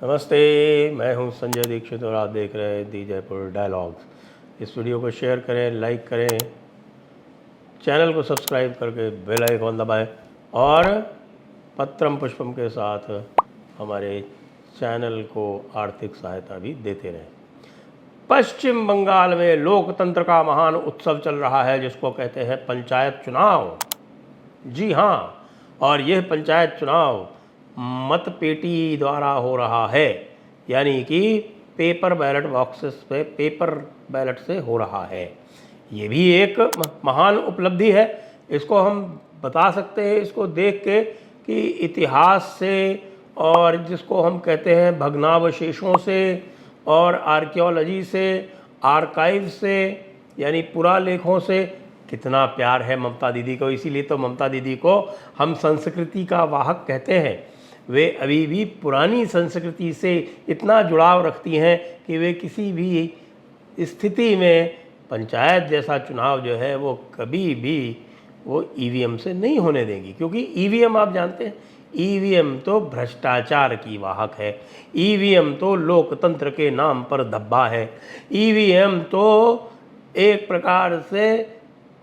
नमस्ते, मैं हूं संजय दीक्षित और आप देख रहे हैं दी जयपुर डायलॉग्स। इस वीडियो को शेयर करें, लाइक करें, चैनल को सब्सक्राइब करके बेल आइकॉन दबाएं और पत्रम पुष्पम के साथ हमारे चैनल को आर्थिक सहायता भी देते रहें। पश्चिम बंगाल में लोकतंत्र का महान उत्सव चल रहा है जिसको कहते हैं पंचायत चुनाव। जी हाँ, और यह पंचायत चुनाव मतपेटी द्वारा हो रहा है, यानी कि पेपर बैलेट बॉक्सेस पे पेपर बैलेट से हो रहा है। ये भी एक महान उपलब्धि है। इसको हम बता सकते हैं इसको देख के कि इतिहास से और जिसको हम कहते हैं भग्नावशेषों से और आर्कियोलॉजी से, आर्काइव से, यानी पुरालेखों से कितना प्यार है ममता दीदी को। इसीलिए तो ममता दीदी को हम संस्कृति का वाहक कहते हैं। वे अभी भी पुरानी संस्कृति से इतना जुड़ाव रखती हैं कि वे किसी भी स्थिति में पंचायत जैसा चुनाव जो है वो कभी भी वो ईवीएम से नहीं होने देंगी, क्योंकि ईवीएम आप जानते हैं, ईवीएम तो भ्रष्टाचार की वाहक है। ईवीएम तो लोकतंत्र के नाम पर धब्बा है। ईवीएम तो एक प्रकार से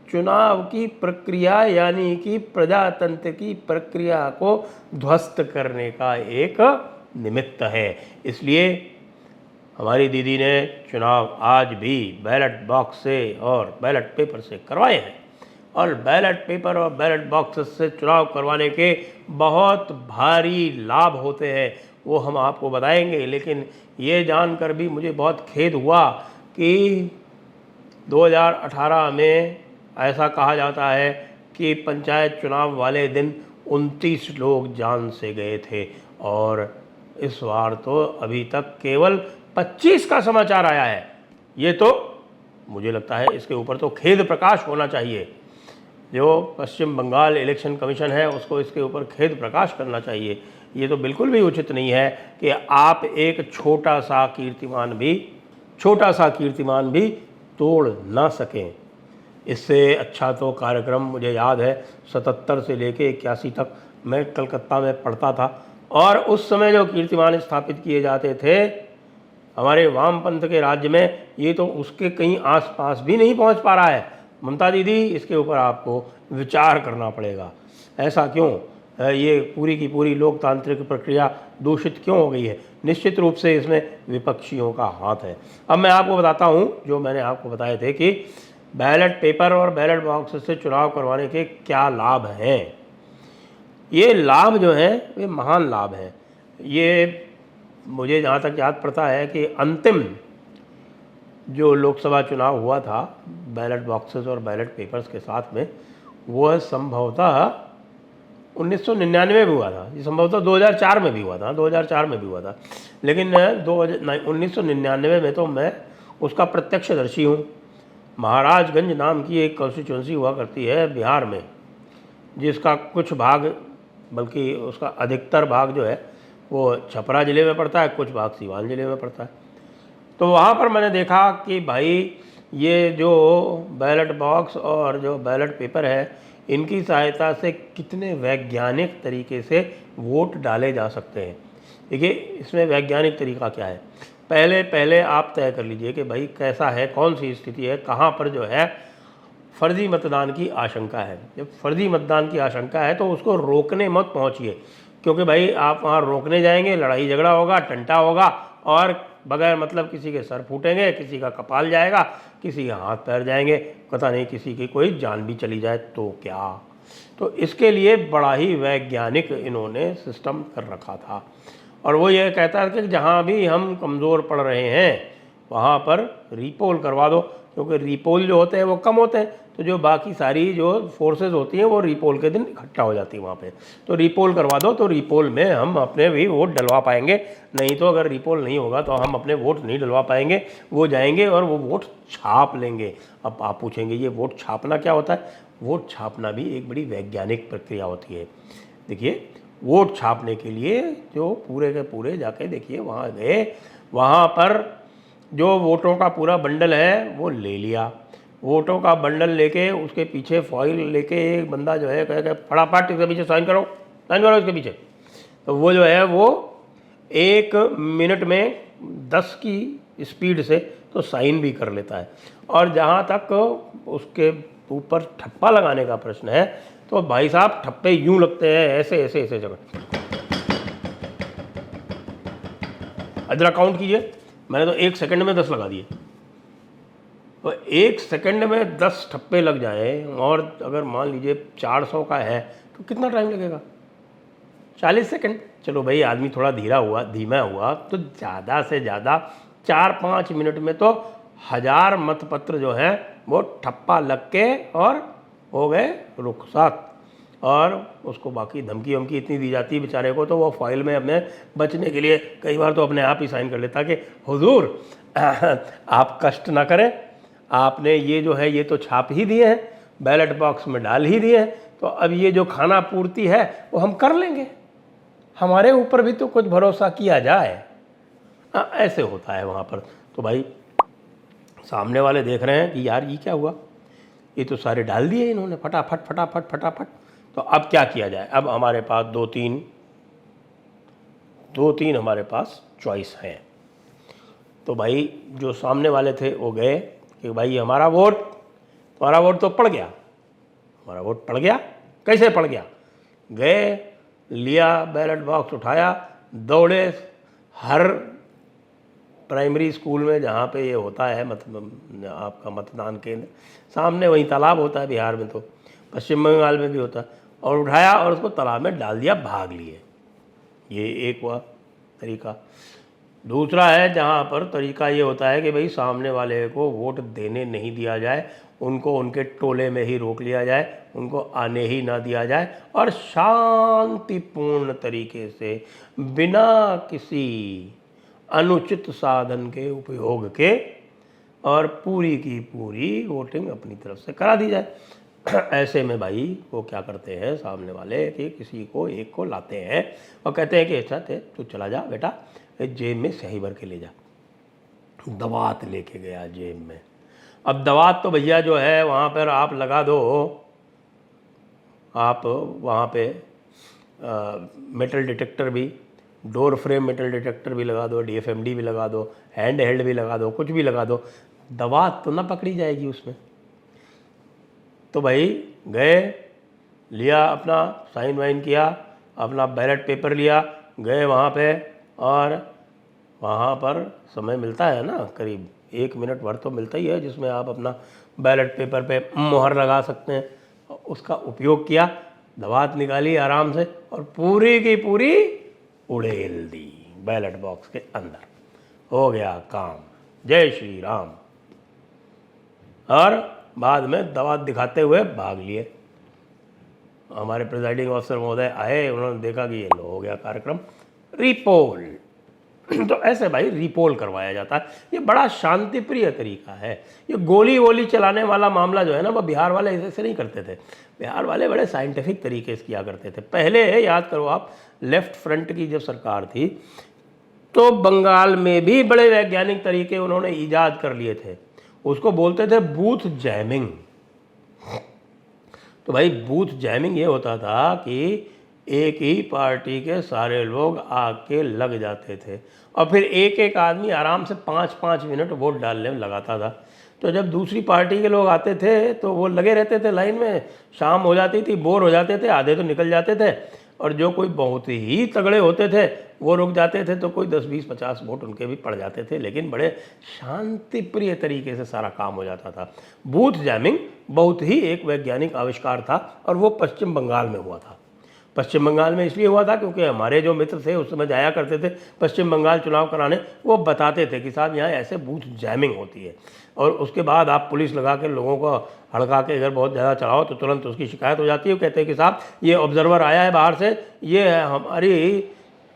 चुनाव की प्रक्रिया यानी कि प्रजातंत्र की प्रक्रिया को ध्वस्त करने का एक निमित्त है। इसलिए हमारी दीदी ने चुनाव आज भी बैलेट बॉक्स से और बैलेट पेपर से करवाए हैं, और बैलेट पेपर और बैलेट बॉक्स से चुनाव करवाने के बहुत भारी लाभ होते हैं, वो हम आपको बताएंगे। लेकिन ये जानकर भी मुझे बहुत खेद हुआ कि 2018 में ऐसा कहा जाता है कि पंचायत चुनाव वाले दिन 29 लोग जान से गए थे, और इस बार तो अभी तक केवल 25 का समाचार आया है। ये तो मुझे लगता है इसके ऊपर तो खेद प्रकाश होना चाहिए। जो पश्चिम बंगाल इलेक्शन कमीशन है उसको इसके ऊपर खेद प्रकाश करना चाहिए। ये तो बिल्कुल भी उचित नहीं है कि आप एक छोटा सा कीर्तिमान भी तोड़ ना सकें। इससे अच्छा तो कार्यक्रम मुझे याद है 77 से लेके 81 तक मैं कलकत्ता में पढ़ता था, और उस समय जो कीर्तिमान स्थापित किए जाते थे हमारे वामपंथ के राज्य में, ये तो उसके कहीं आसपास भी नहीं पहुंच पा रहा है। ममता दीदी, इसके ऊपर आपको विचार करना पड़ेगा। ऐसा क्यों? ये पूरी की पूरी लोकतांत्रिक प्रक्रिया दूषित क्यों हो गई है? निश्चित रूप से इसमें विपक्षियों का हाथ है। अब मैं आपको बताता हूँ जो मैंने आपको बताए थे कि बैलेट पेपर और बैलेट बॉक्स से चुनाव करवाने के क्या लाभ हैं। ये लाभ जो हैं वे महान लाभ हैं। ये मुझे जहाँ तक याद पड़ता है कि अंतिम जो लोकसभा चुनाव हुआ था बैलेट बॉक्सेस और बैलेट पेपर्स के साथ में, वह संभवतः 1999 में हुआ था। ये संभवतः 2004 में भी हुआ था, 2004 में भी हुआ था। लेकिन 1999 में तो मैं उसका प्रत्यक्षदर्शी हूँ। महाराजगंज नाम की एक कॉन्स्टिट्यूंसी हुआ करती है बिहार में, जिसका कुछ भाग, बल्कि उसका अधिकतर भाग जो है वो छपरा ज़िले में पड़ता है, कुछ भाग सीवान ज़िले में पड़ता है। तो वहाँ पर मैंने देखा कि भाई ये जो बैलेट बॉक्स और जो बैलेट पेपर है, इनकी सहायता से कितने वैज्ञानिक तरीके से वोट डाले जा सकते हैं। देखिए, इसमें वैज्ञानिक तरीका क्या है। पहले आप तय कर लीजिए कि भाई कैसा है, कौन सी स्थिति है, कहाँ पर जो है फर्जी मतदान की आशंका है। जब फर्जी मतदान की आशंका है तो उसको रोकने मत पहुँचिए, क्योंकि भाई आप वहाँ रोकने जाएंगे, लड़ाई झगड़ा होगा, टंटा होगा, और बगैर मतलब किसी के सर फूटेंगे, किसी का कपाल जाएगा, किसी के हाथ पैर जाएंगे, पता नहीं किसी की कोई जान भी चली जाए तो क्या। तो इसके लिए बड़ा ही वैज्ञानिक इन्होंने सिस्टम कर रखा था, और वो ये कहता है कि जहाँ भी हम कमज़ोर पड़ रहे हैं वहाँ पर रीपोल करवा दो, क्योंकि रीपोल जो होते हैं वो कम होते हैं, तो जो बाकी सारी जो फोर्सेस होती हैं वो रीपोल के दिन इकट्ठा हो जाती है वहाँ पे। तो रीपोल करवा दो, तो रीपोल में हम अपने भी वोट डलवा पाएंगे। नहीं तो अगर रीपोल नहीं होगा तो हम अपने वोट नहीं डलवा पाएंगे। वो जाएंगे और वो वोट छाप लेंगे। अब आप पूछेंगे ये वोट छापना क्या होता है? वोट छापना भी एक बड़ी वैज्ञानिक प्रक्रिया होती है। देखिए, वोट छापने के लिए जो पूरे के पूरे जाके देखिए वहाँ गए, वहाँ पर जो वोटों का पूरा बंडल है वो ले लिया। वोटों का बंडल लेके उसके पीछे फॉइल लेके एक बंदा जो है कह फटाफट इसके पीछे साइन करो इसके पीछे। तो वो जो है वो 1 मिनट में 10 की स्पीड से तो साइन भी कर लेता है। और जहाँ तक उसके ऊपर ठप्पा लगाने का प्रश्न है तो भाई साहब ठप्पे यूं लगते हैं, ऐसे ऐसे ऐसे जगह। जरा काउंट कीजिए, मैंने तो 1 सेकंड में 10 लगा दिए। तो 1 सेकंड में 10 ठप्पे लग जाए, और अगर मान लीजिए 400 का है तो कितना टाइम लगेगा? 40 सेकंड। चलो भाई आदमी थोड़ा धीमा हुआ तो ज़्यादा से ज़्यादा 4-5 मिनट में तो 1000 मतपत्र जो हैं वो ठप्पा लग के और हो गए रुखसात। और उसको बाकी धमकी वमकी इतनी दी जाती है बेचारे को, तो वो फाइल में अपने बचने के लिए कई बार तो अपने आप ही साइन कर लेता कि हुजूर आप कष्ट ना करें, आपने ये जो है ये तो छाप ही दिए हैं, बैलेट बॉक्स में डाल ही दिए हैं, तो अब ये जो खाना पूर्ति है वो हम कर लेंगे, हमारे ऊपर भी तो कुछ भरोसा किया जाए। ऐसे होता है वहाँ पर। तो भाई सामने वाले देख रहे हैं कि यार ये क्या हुआ, ये तो सारे डाल दिए इन्होंने फटाफट फटाफट फटाफट। तो अब क्या किया जाए? अब हमारे पास दो तीन हमारे पास चॉइस हैं। तो भाई जो सामने वाले थे वो गए कि भाई तुम्हारा वोट तो पड़ गया, हमारा वोट पड़ गया। कैसे पड़ गया? गए, लिया बैलेट बॉक्स, उठाया, दौड़े हर प्राइमरी स्कूल में जहाँ पे ये होता है आपका मतदान केंद्र, सामने वहीं तालाब होता है बिहार में, तो पश्चिम बंगाल में भी होता है, और उठाया और उसको तालाब में डाल दिया, भाग लिए। ये एक हुआ तरीका। दूसरा है जहाँ पर तरीका ये होता है कि भाई सामने वाले को वोट देने नहीं दिया जाए, उनको उनके टोले में ही रोक लिया जाए, उनको आने ही ना दिया जाए, और शांतिपूर्ण तरीके से बिना किसी अनुचित साधन के उपयोग के और पूरी की पूरी वोटिंग अपनी तरफ से करा दी जाए। ऐसे में भाई वो क्या करते हैं सामने वाले कि किसी को एक को लाते हैं और कहते हैं कि अच्छा तू चला जा बेटा, जेब में स्याही भर के ले जा। दवात लेके गया जेब में। अब दवात तो भैया जो है वहाँ पर आप लगा दो, आप वहाँ पे मेटल डिटेक्टर भी, डोर फ्रेम मेटल डिटेक्टर भी लगा दो, DFMD भी लगा दो, हैंड हेल्ड भी लगा दो, कुछ भी लगा दो, दवात तो ना पकड़ी जाएगी उसमें। तो भाई गए, लिया अपना साइन वाइन किया, अपना बैलेट पेपर लिया, गए वहाँ पे, और वहाँ पर समय मिलता है ना, करीब 1 मिनट भर तो मिलता ही है जिसमें आप अपना बैलेट पेपर पे मुहर लगा सकते हैं। उसका उपयोग किया, दवात निकाली आराम से और पूरी की पूरी उड़ेल दी बैलेट बॉक्स के अंदर। हो गया काम, जय श्री राम। और बाद में दवात दिखाते हुए भाग लिए। हमारे प्रिजाइडिंग ऑफिसर महोदय आए, उन्होंने देखा कि ये लो हो गया कार्यक्रम, रिपोल। तो ऐसे भाई रिपोल करवाया जाता है। ये बड़ा शांतिप्रिय तरीका है। ये गोली वोली चलाने वाला मामला जो है ना, वो बिहार वाले ऐसे नहीं करते थे। बिहार वाले बड़े साइंटिफिक तरीके से किया करते थे। पहले याद करो आप, लेफ्ट फ्रंट की जब सरकार थी तो बंगाल में भी बड़े वैज्ञानिक तरीके उन्होंने ईजाद कर लिए थे। उसको बोलते थे बूथ जैमिंग। तो भाई बूथ जैमिंग ये होता था कि एक ही पार्टी के सारे लोग आके लग जाते थे और फिर एक एक आदमी आराम से 5-5 मिनट वोट डालने में लगाता था। तो जब दूसरी पार्टी के लोग आते थे तो वो लगे रहते थे लाइन में, शाम हो जाती थी, बोर हो जाते थे, आधे तो निकल जाते थे, और जो कोई बहुत ही तगड़े होते थे वो रुक जाते थे, तो कोई 10-20-50 वोट उनके भी पड़ जाते थे। लेकिन बड़े शांतिप्रिय तरीके से सारा काम हो जाता था। बूथ जैमिंग बहुत ही एक वैज्ञानिक आविष्कार था और वो पश्चिम बंगाल में हुआ था। पश्चिम बंगाल में इसलिए हुआ था क्योंकि हमारे जो मित्र थे उस समय जाया करते थे पश्चिम बंगाल चुनाव कराने, वो बताते थे कि साहब यहाँ ऐसे बूथ जैमिंग होती है, और उसके बाद आप पुलिस लगा के लोगों को हड़का के अगर बहुत ज़्यादा चलाओ तो तुरंत उसकी शिकायत हो जाती है। वो कहते हैं कि साहब ये ऑब्जर्वर आया है बाहर से, ये हमारी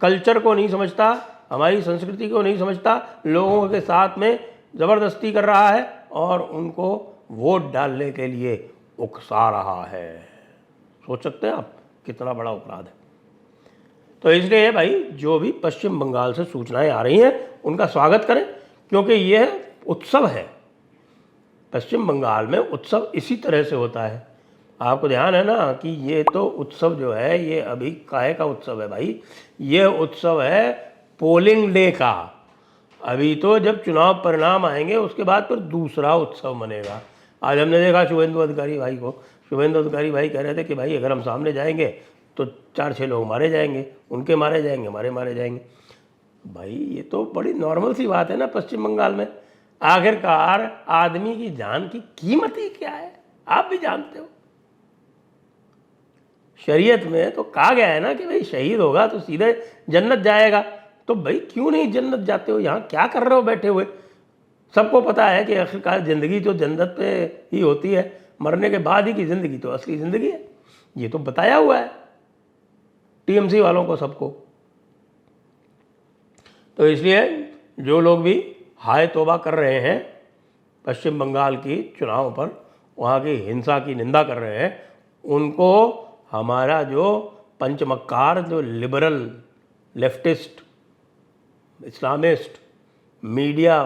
कल्चर को नहीं समझता, हमारी संस्कृति को नहीं समझता, लोगों के साथ में ज़बरदस्ती कर रहा है और उनको वोट डालने के लिए उकसा रहा है। सोच सकते हैं आप कितना बड़ा अपराध है। तो इसलिए भाई जो भी पश्चिम बंगाल से सूचनाएं आ रही हैं उनका स्वागत करें, क्योंकि यह उत्सव है। पश्चिम बंगाल में उत्सव इसी तरह से होता है। आपको ध्यान है ना कि ये तो उत्सव जो है ये अभी काहे का उत्सव है भाई? ये उत्सव है पोलिंग डे का। अभी तो जब चुनाव परिणाम आएंगे उसके बाद फिर दूसरा उत्सव मनेगा। आज हमने देखा शुभेंदु अधिकारी भाई को, शुभेंदु अधिकारी भाई कह रहे थे कि भाई अगर हम सामने जाएंगे तो 4-6 लोग मारे जाएंगे, उनके मारे जाएंगे, हमारे मारे जाएंगे। भाई ये तो बड़ी नॉर्मल सी बात है ना पश्चिम बंगाल में। आखिरकार आदमी की जान की कीमत ही क्या है, आप भी जानते हो। शरीयत में तो कहा गया है ना कि भाई शहीद होगा तो सीधे जन्नत जाएगा। तो भाई क्यों नहीं जन्नत जाते हो, यहाँ क्या कर रहे हो बैठे हुए। सबको पता है कि आखिरकार ज़िंदगी तो जन्नत पे ही होती है, मरने के बाद ही की ज़िंदगी तो असली ज़िंदगी है। ये तो बताया हुआ है टीएमसी वालों को, सबको। तो इसलिए जो लोग भी हाय तौबा कर रहे हैं पश्चिम बंगाल की चुनाव पर, वहाँ की हिंसा की निंदा कर रहे हैं, उनको हमारा जो पंचमक्कार, जो liberal, leftist, Islamist, media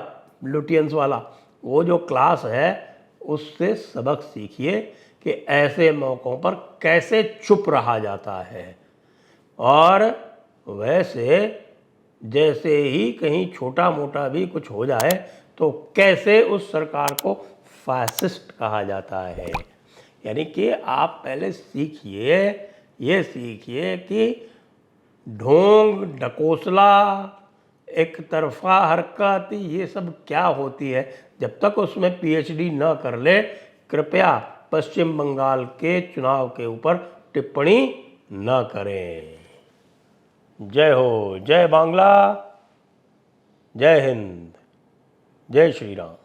Lutyens वाला वो जो क्लास है, उससे सबक सीखिए कि ऐसे मौक़ों पर कैसे चुप रहा जाता है। और वैसे जैसे ही कहीं छोटा मोटा भी कुछ हो जाए तो कैसे उस सरकार को फैसिस्ट कहा जाता है। यानी कि आप पहले सीखिए, ये सीखिए कि ढोंग, ढकोसला, एक तरफा हरकत, ये सब क्या होती है। जब तक उसमें पीएचडी न कर ले, कृपया पश्चिम बंगाल के चुनाव के ऊपर टिप्पणी न करें। जय हो, जय बांग्ला, जय हिंद, जय श्री राम।